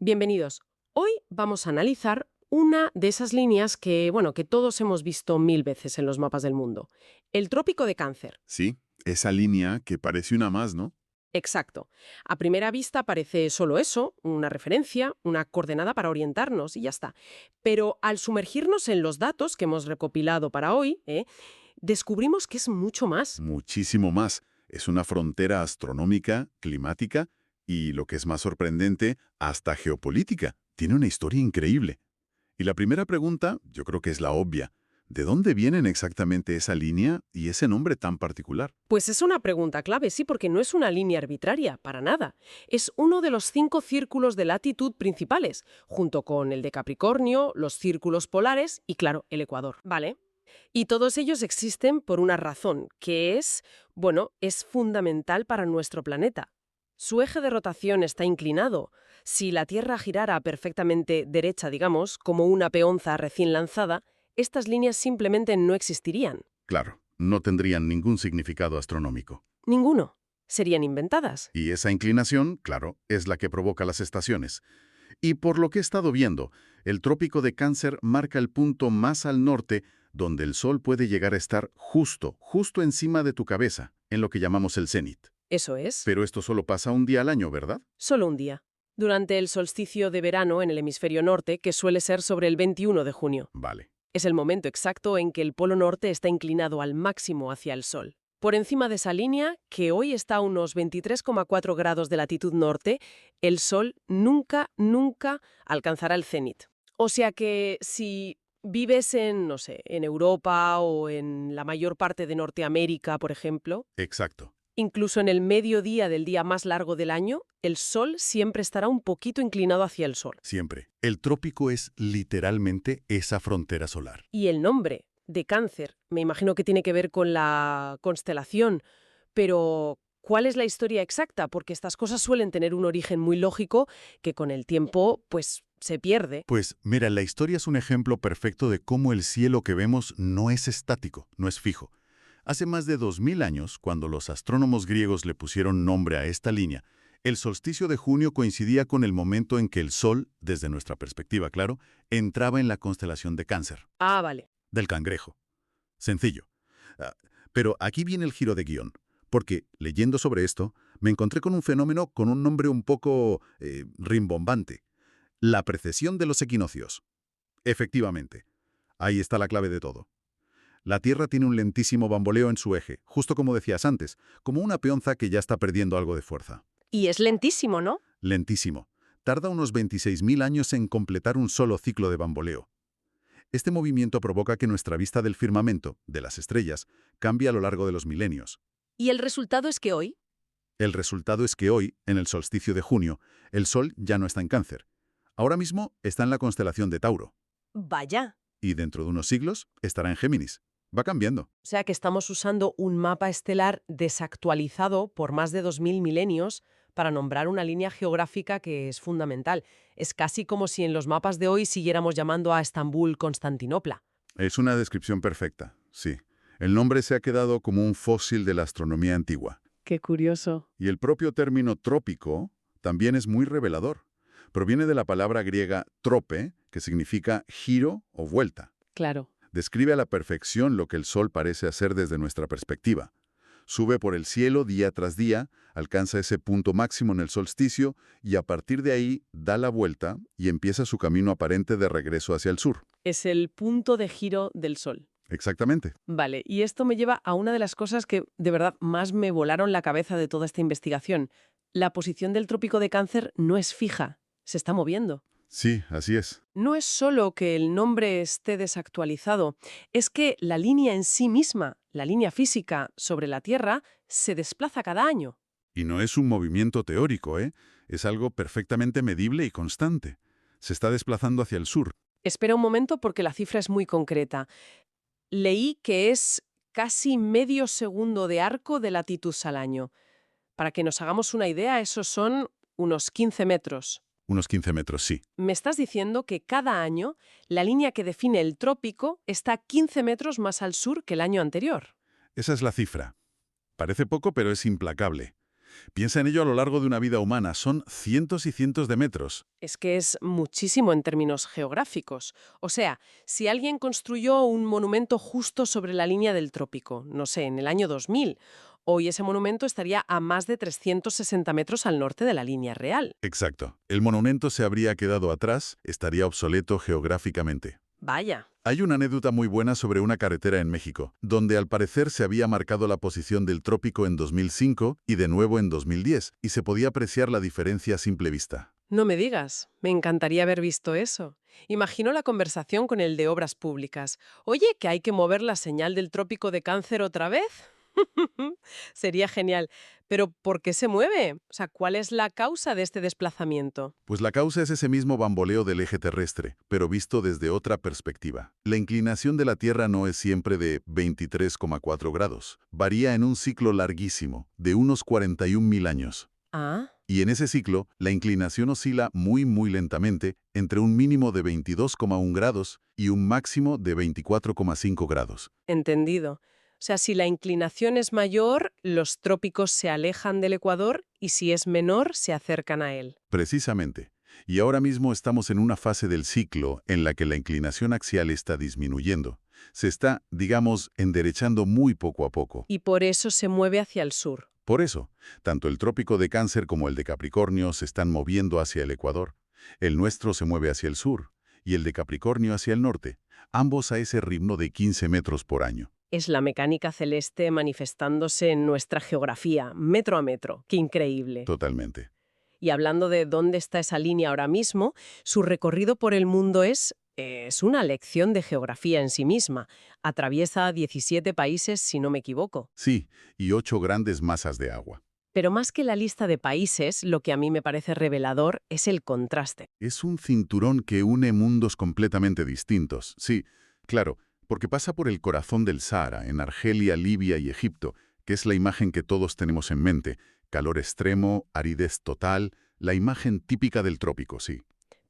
Bienvenidos. Hoy vamos a analizar una de esas líneas que todos hemos visto mil veces en los mapas del mundo. El Trópico de Cáncer. Sí, esa línea que parece una más, ¿no? Exacto. A primera vista parece solo eso, una referencia, una coordenada para orientarnos y ya está. Pero al sumergirnos en los datos que hemos recopilado para hoy, descubrimos que es mucho más. Muchísimo más. Es una frontera astronómica, climática y, lo que es más sorprendente, hasta geopolítica. Tiene una historia increíble. Y la primera pregunta, yo creo que es la obvia. ¿De dónde vienen exactamente esa línea y ese nombre tan particular? Pues es una pregunta clave, sí, porque no es una línea arbitraria, para nada. Es uno de los 5 círculos de latitud principales, junto con el de Capricornio, los círculos polares y, claro, el Ecuador. ¿Vale? Y todos ellos existen por una razón, que es fundamental para nuestro planeta. Su eje de rotación está inclinado. Si la Tierra girara perfectamente derecha, digamos, como una peonza recién lanzada, estas líneas simplemente no existirían. Claro, no tendrían ningún significado astronómico. Ninguno. Serían inventadas. Y esa inclinación, claro, es la que provoca las estaciones. Y por lo que he estado viendo, el Trópico de Cáncer marca el punto más al norte donde el Sol puede llegar a estar justo encima de tu cabeza, en lo que llamamos el cénit. Eso es. Pero esto solo pasa un día al año, ¿verdad? Solo un día. Durante el solsticio de verano en el hemisferio norte, que suele ser sobre el 21 de junio. Vale. Es el momento exacto en que el polo norte está inclinado al máximo hacia el Sol. Por encima de esa línea, que hoy está a unos 23,4 grados de latitud norte, el Sol nunca alcanzará el cenit. O sea que si vives en Europa o en la mayor parte de Norteamérica, por ejemplo, Exacto. incluso en el mediodía del día más largo del año, el Sol siempre estará un poquito inclinado hacia el Sol. Siempre. El trópico es literalmente esa frontera solar. Y el nombre de Cáncer, me imagino que tiene que ver con la constelación, pero ¿cuál es la historia exacta? Porque estas cosas suelen tener un origen muy lógico que con el tiempo, se pierde. Pues mira, la historia es un ejemplo perfecto de cómo el cielo que vemos no es estático, no es fijo. Hace más de 2000 años, cuando los astrónomos griegos le pusieron nombre a esta línea, el solsticio de junio coincidía con el momento en que el Sol, desde nuestra perspectiva, claro, entraba en la constelación de Cáncer. Ah, vale. Del cangrejo. Sencillo. Pero aquí viene el giro de guión, porque, leyendo sobre esto, me encontré con un fenómeno con un nombre un poco rimbombante. La precesión de los equinoccios. Efectivamente. Ahí está la clave de todo. La Tierra tiene un lentísimo bamboleo en su eje, justo como decías antes, como una peonza que ya está perdiendo algo de fuerza. Y es lentísimo, ¿no? Lentísimo. Tarda unos 26.000 años en completar un solo ciclo de bamboleo. Este movimiento provoca que nuestra vista del firmamento, de las estrellas, cambie a lo largo de los milenios. ¿Y el resultado es que hoy? El resultado es que hoy, en el solsticio de junio, el Sol ya no está en Cáncer. Ahora mismo está en la constelación de Tauro. Vaya. Y dentro de unos siglos estará en Géminis. Va cambiando. O sea que estamos usando un mapa estelar desactualizado por más de 2000 milenios para nombrar una línea geográfica que es fundamental. Es casi como si en los mapas de hoy siguiéramos llamando a Estambul Constantinopla. Es una descripción perfecta, sí. El nombre se ha quedado como un fósil de la astronomía antigua. Qué curioso. Y el propio término trópico también es muy revelador. Proviene de la palabra griega trope, que significa giro o vuelta. Claro. Describe a la perfección lo que el Sol parece hacer desde nuestra perspectiva. Sube por el cielo día tras día, alcanza ese punto máximo en el solsticio y a partir de ahí da la vuelta y empieza su camino aparente de regreso hacia el sur. Es el punto de giro del Sol. Exactamente. Vale, y esto me lleva a una de las cosas que de verdad más me volaron la cabeza de toda esta investigación. La posición del Trópico de Cáncer no es fija, se está moviendo. Sí, así es. No es solo que el nombre esté desactualizado, es que la línea en sí misma, la línea física sobre la Tierra, se desplaza cada año. Y no es un movimiento teórico, ¿eh? Es algo perfectamente medible y constante. Se está desplazando hacia el sur. Espera un momento porque la cifra es muy concreta. Leí que es casi medio segundo de arco de latitud al año. Para que nos hagamos una idea, esos son unos 15 metros. Unos 15 metros, sí. Me estás diciendo que cada año la línea que define el trópico está 15 metros más al sur que el año anterior. Esa es la cifra. Parece poco, pero es implacable. Piensa en ello a lo largo de una vida humana. Son cientos y cientos de metros. Es que es muchísimo en términos geográficos. O sea, si alguien construyó un monumento justo sobre la línea del trópico, no sé, en el año 2000, hoy ese monumento estaría a más de 360 metros al norte de la línea real. Exacto. El monumento se habría quedado atrás, estaría obsoleto geográficamente. Vaya. Hay una anécdota muy buena sobre una carretera en México, donde al parecer se había marcado la posición del trópico en 2005 y de nuevo en 2010, y se podía apreciar la diferencia a simple vista. No me digas, me encantaría haber visto eso. Imagino la conversación con el de Obras Públicas. Oye, que hay que mover la señal del trópico de Cáncer otra vez. Sería genial. Pero ¿por qué se mueve? O sea, ¿cuál es la causa de este desplazamiento? Pues la causa es ese mismo bamboleo del eje terrestre, pero visto desde otra perspectiva. La inclinación de la Tierra no es siempre de 23,4 grados. Varía en un ciclo larguísimo, de unos 41.000 años. Ah, Y en ese ciclo, la inclinación oscila muy lentamente entre un mínimo de 22,1 grados y un máximo de 24,5 grados. entendido. O sea, si la inclinación es mayor, los trópicos se alejan del ecuador y si es menor, se acercan a él. Precisamente. Y ahora mismo estamos en una fase del ciclo en la que la inclinación axial está disminuyendo. Se está, digamos, enderechando muy poco a poco. Y por eso se mueve hacia el sur. Por eso, tanto el trópico de Cáncer como el de Capricornio se están moviendo hacia el ecuador. El nuestro se mueve hacia el sur y el de Capricornio hacia el norte, ambos a ese ritmo de 15 metros por año. Es la mecánica celeste manifestándose en nuestra geografía, metro a metro. ¡Qué increíble! Totalmente. Y hablando de dónde está esa línea ahora mismo, su recorrido por el mundo es una lección de geografía en sí misma. Atraviesa 17 países, si no me equivoco. Sí, y 8 grandes masas de agua. Pero más que la lista de países, lo que a mí me parece revelador es el contraste. Es un cinturón que une mundos completamente distintos. Sí, claro, porque pasa por el corazón del Sahara, en Argelia, Libia y Egipto, que es la imagen que todos tenemos en mente. Calor extremo, aridez total, la imagen típica del trópico, sí.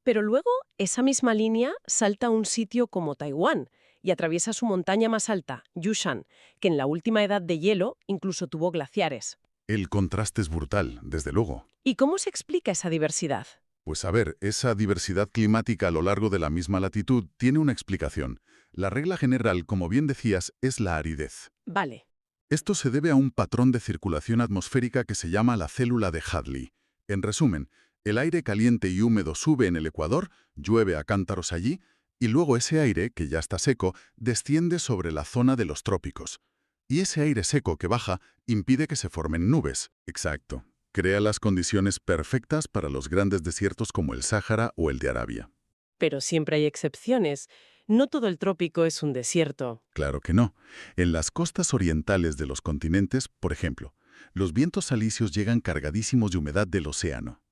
Pero luego, esa misma línea salta a un sitio como Taiwán y atraviesa su montaña más alta, Yushan, que en la última edad de hielo incluso tuvo glaciares. El contraste es brutal, desde luego. ¿Y cómo se explica esa diversidad? Pues a ver, esa diversidad climática a lo largo de la misma latitud tiene una explicación. La regla general, como bien decías, es la aridez. Vale. Esto se debe a un patrón de circulación atmosférica que se llama la célula de Hadley. En resumen, el aire caliente y húmedo sube en el ecuador, llueve a cántaros allí, y luego ese aire, que ya está seco, desciende sobre la zona de los trópicos. Y ese aire seco que baja impide que se formen nubes. Exacto. Crea las condiciones perfectas para los grandes desiertos como el Sáhara o el de Arabia. Pero siempre hay excepciones. No todo el trópico es un desierto. Claro que no. En las costas orientales de los continentes, por ejemplo, los vientos alisios llegan cargadísimos de humedad del océano.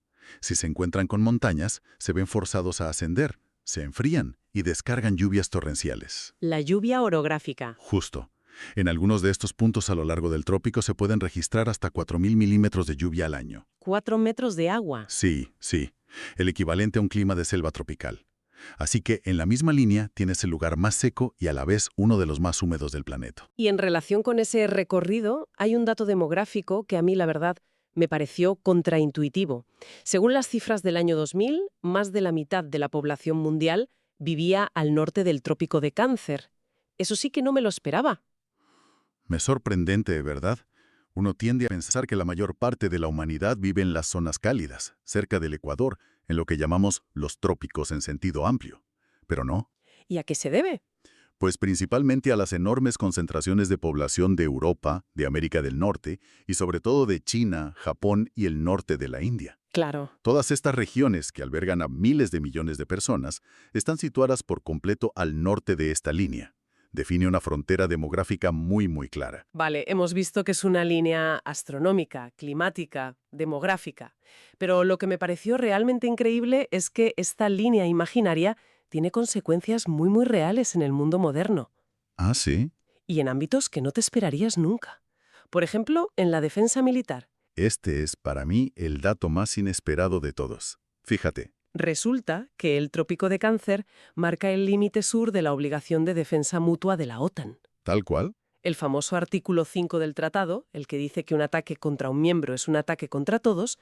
Si se encuentran con montañas, se ven forzados a ascender, se enfrían y descargan lluvias torrenciales. La lluvia orográfica. Justo. En algunos de estos puntos a lo largo del trópico se pueden registrar hasta 4.000 milímetros de lluvia al año. 4 metros de agua. Sí, sí. El equivalente a un clima de selva tropical. Así que en la misma línea tienes el lugar más seco y a la vez uno de los más húmedos del planeta. Y en relación con ese recorrido, hay un dato demográfico que a mí, la verdad, me pareció contraintuitivo. Según las cifras del año 2000, más de la mitad de la población mundial vivía al norte del trópico de Cáncer. Eso sí que no me lo esperaba. Me sorprendente, ¿verdad? Uno tiende a pensar que la mayor parte de la humanidad vive en las zonas cálidas, cerca del Ecuador, en lo que llamamos los trópicos en sentido amplio. Pero no. ¿Y a qué se debe? Pues principalmente a las enormes concentraciones de población de Europa, de América del Norte y sobre todo de China, Japón y el norte de la India. Claro. Todas estas regiones, que albergan a miles de millones de personas, están situadas por completo al norte de esta línea. Define una frontera demográfica muy clara. Vale, hemos visto que es una línea astronómica, climática, demográfica. Pero lo que me pareció realmente increíble es que esta línea imaginaria tiene consecuencias muy reales en el mundo moderno. ¿Ah, sí? Y en ámbitos que no te esperarías nunca. Por ejemplo, en la defensa militar. Este es, para mí, el dato más inesperado de todos. Fíjate. Resulta que el trópico de Cáncer marca el límite sur de la obligación de defensa mutua de la OTAN. ¿Tal cual? El famoso artículo 5 del tratado, el que dice que un ataque contra un miembro es un ataque contra todos,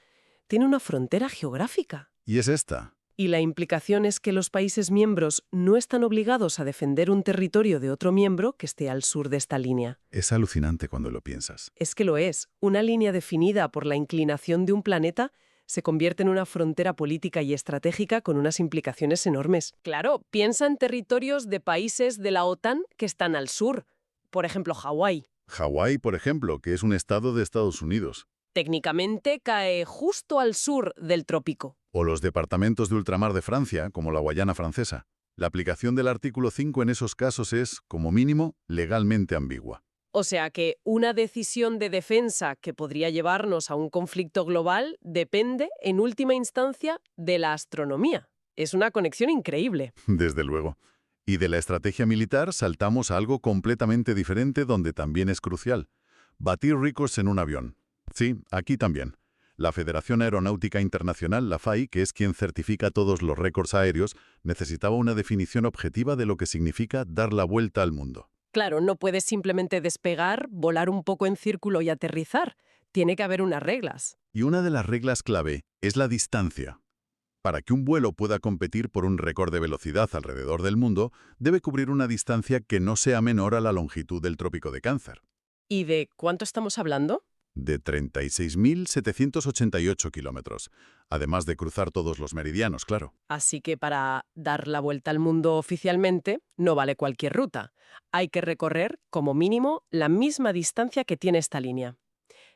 tiene una frontera geográfica. Y es esta. Y la implicación es que los países miembros no están obligados a defender un territorio de otro miembro que esté al sur de esta línea. Es alucinante cuando lo piensas. Es que lo es. Una línea definida por la inclinación de un planeta se convierte en una frontera política y estratégica con unas implicaciones enormes. Claro, piensa en territorios de países de la OTAN que están al sur. Por ejemplo, Hawái. Hawái, por ejemplo, que es un estado de Estados Unidos. Técnicamente cae justo al sur del trópico. O los departamentos de ultramar de Francia, como la Guayana francesa. La aplicación del artículo 5 en esos casos es, como mínimo, legalmente ambigua. O sea que una decisión de defensa que podría llevarnos a un conflicto global depende, en última instancia, de la astronomía. Es una conexión increíble. Desde luego. Y de la estrategia militar saltamos a algo completamente diferente donde también es crucial. Batir récords en un avión. Sí, aquí también. La Federación Aeronáutica Internacional, la FAI, que es quien certifica todos los récords aéreos, necesitaba una definición objetiva de lo que significa dar la vuelta al mundo. Claro, no puedes simplemente despegar, volar un poco en círculo y aterrizar. Tiene que haber unas reglas. Y una de las reglas clave es la distancia. Para que un vuelo pueda competir por un récord de velocidad alrededor del mundo, debe cubrir una distancia que no sea menor a la longitud del Trópico de Cáncer. ¿Y de cuánto estamos hablando? De 36.788 kilómetros, además de cruzar todos los meridianos, claro. Así que para dar la vuelta al mundo oficialmente, no vale cualquier ruta. Hay que recorrer, como mínimo, la misma distancia que tiene esta línea.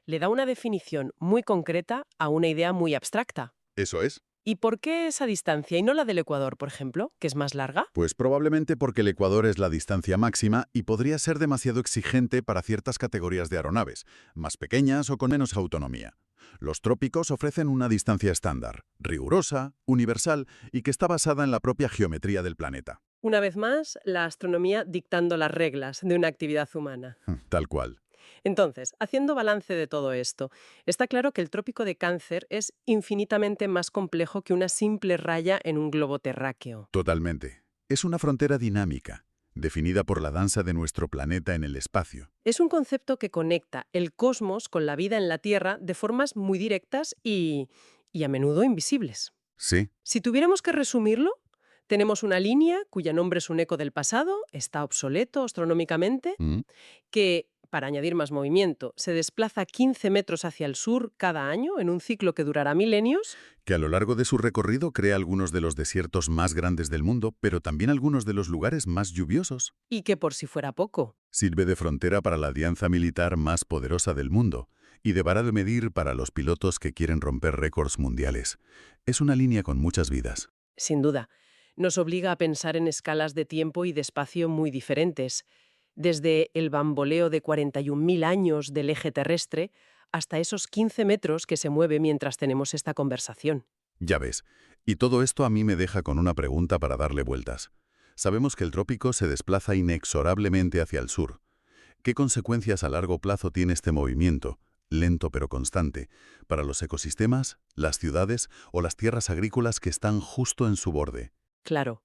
Le da una definición muy concreta a una idea muy abstracta. Eso es. ¿Y por qué esa distancia y no la del Ecuador, por ejemplo, que es más larga? Pues probablemente porque el Ecuador es la distancia máxima y podría ser demasiado exigente para ciertas categorías de aeronaves, más pequeñas o con menos autonomía. Los trópicos ofrecen una distancia estándar, rigurosa, universal y que está basada en la propia geometría del planeta. Una vez más, la astronomía dictando las reglas de una actividad humana. Tal cual. Entonces, haciendo balance de todo esto, está claro que el Trópico de Cáncer es infinitamente más complejo que una simple raya en un globo terráqueo. Totalmente. Es una frontera dinámica, definida por la danza de nuestro planeta en el espacio. Es un concepto que conecta el cosmos con la vida en la Tierra de formas muy directas y a menudo invisibles. Sí. Si tuviéramos que resumirlo, tenemos una línea cuyo nombre es un eco del pasado, está obsoleto astronómicamente, que, para añadir más movimiento, se desplaza 15 metros hacia el sur cada año en un ciclo que durará milenios. Que a lo largo de su recorrido crea algunos de los desiertos más grandes del mundo, pero también algunos de los lugares más lluviosos. Y que, por si fuera poco, Sirve de frontera para la alianza militar más poderosa del mundo y de vara de medir para los pilotos que quieren romper récords mundiales. Es una línea con muchas vidas. sin duda, nos obliga a pensar en escalas de tiempo y de espacio muy diferentes, desde el bamboleo de 41.000 años del eje terrestre hasta esos 15 metros que se mueve mientras tenemos esta conversación. Ya ves, y todo esto a mí me deja con una pregunta para darle vueltas. Sabemos que el trópico se desplaza inexorablemente hacia el sur. ¿Qué consecuencias a largo plazo tiene este movimiento, lento pero constante, para los ecosistemas, las ciudades o las tierras agrícolas que están justo en su borde? Claro.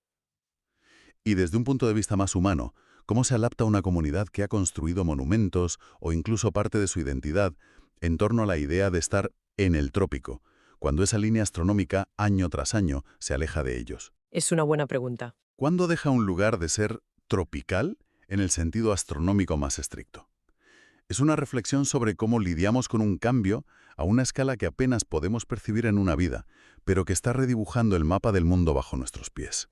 Y desde un punto de vista más humano, ¿cómo se adapta una comunidad que ha construido monumentos o incluso parte de su identidad en torno a la idea de estar en el trópico, cuando esa línea astronómica, año tras año, se aleja de ellos? Es una buena pregunta. ¿Cuándo deja un lugar de ser tropical en el sentido astronómico más estricto? Es una reflexión sobre cómo lidiamos con un cambio a una escala que apenas podemos percibir en una vida, pero que está redibujando el mapa del mundo bajo nuestros pies.